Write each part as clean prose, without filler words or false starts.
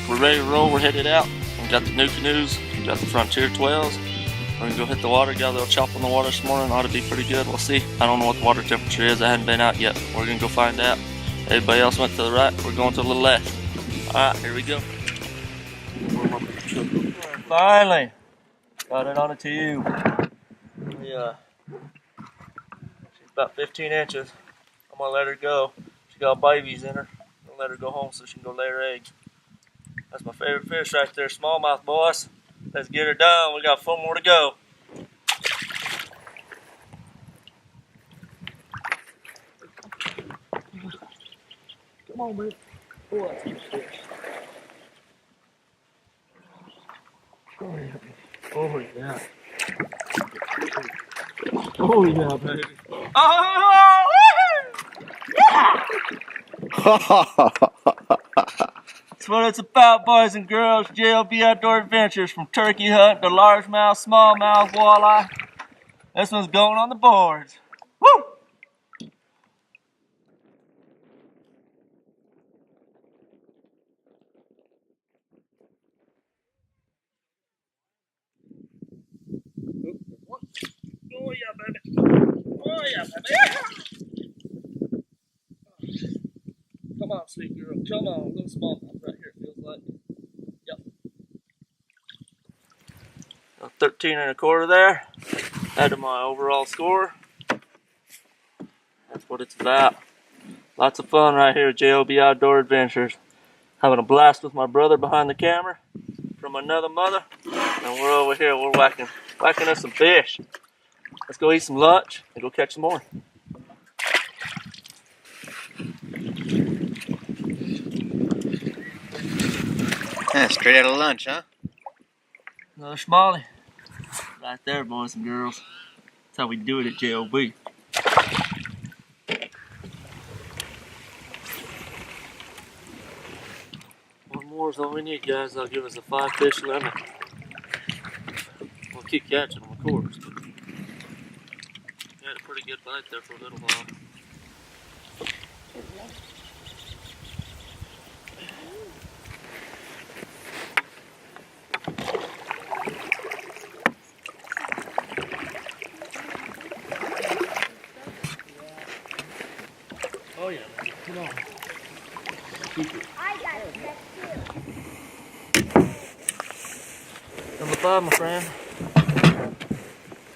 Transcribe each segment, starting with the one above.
we're ready to roll. We're headed out. We got the Nucanoes, we got the Frontier 12s. We're gonna go hit the water. Got a little chop on the water this morning. Ought to be pretty good. We'll see. I don't know what the water temperature is. I hadn't been out yet. We're gonna go find out. Everybody else went to the right. We're going to the left. All right, here we go. Finally, got it on a tube. Yeah, she's about 15 inches. I'm gonna let her go. She got babies in her. I'm gonna let her go home so she can go lay her eggs. That's my favorite fish right there, smallmouth, boys. Let's get her done. We got 4 more to go. Come on, man. Oh, that's a good fish. Oh, yeah. Oh, yeah, baby. Oh, yeah! That's what it's about, boys and girls. J.O.B. Outdoor Adventures, from turkey hunt to largemouth, smallmouth, walleye. This one's going on the boards. Woo! Oh yeah, baby. Oh yeah, baby. Come on, sweet girl. Come on, little smallmouth right here. Feels like. Yep. 13 1/4 there. Added my overall score. That's what it's about. Lots of fun right here at J.O.B. Outdoor Adventures. Having a blast with my brother behind the camera from another mother. And we're over here, we're whacking us some fish. Let's go eat some lunch and go catch some more. Yeah, straight out of lunch, huh? Another smalley. Right there, boys and girls. That's how we do it at J.O.B. One more is all we need, guys. That'll give us a 5-fish limit. We'll keep catching them, of course. But we had a pretty good bite there for a little while. Oh yeah, man. Come on. Keep it. I got it too. Number 5, my friend.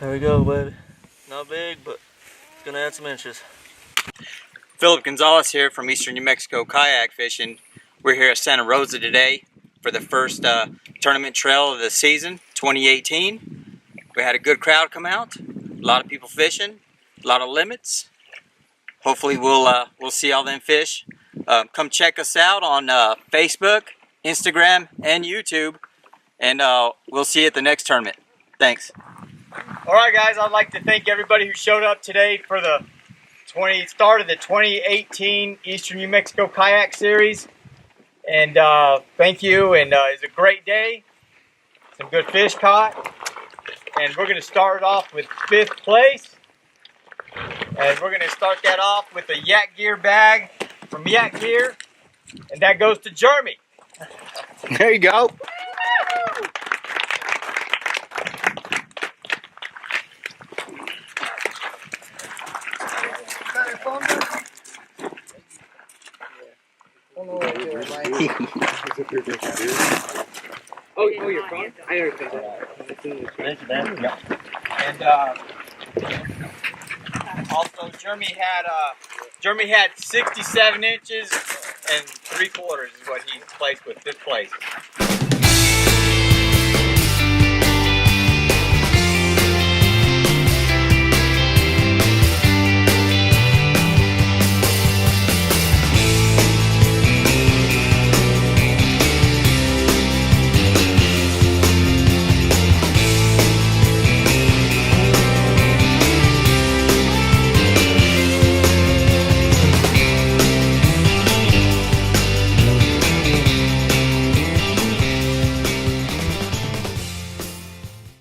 There we go, baby. Not big, but it's gonna add some inches. Philip Gonzalez here from Eastern New Mexico kayak fishing. We're here at Santa Rosa today for the first tournament trail of the season, 2018. We had a good crowd come out, a lot of people fishing, a lot of limits. Hopefully we'll see all them fish. Come check us out on Facebook, Instagram, and YouTube, and we'll see you at the next tournament. Thanks. All right, guys, I'd like to thank everybody who showed up today for the start of the 2018 Eastern New Mexico Kayak Series. And thank you, and it's a great day. Some good fish caught. And we're going to start off with 5th place. And we're going to start that off with a Yak Gear bag from Yak Gear. And that goes to Jeremy. There you go. Oh, you're fine? I already got that. Thank you, man. Yeah. And also Jeremy had 67 inches and 3/4 is what he placed with 5th place.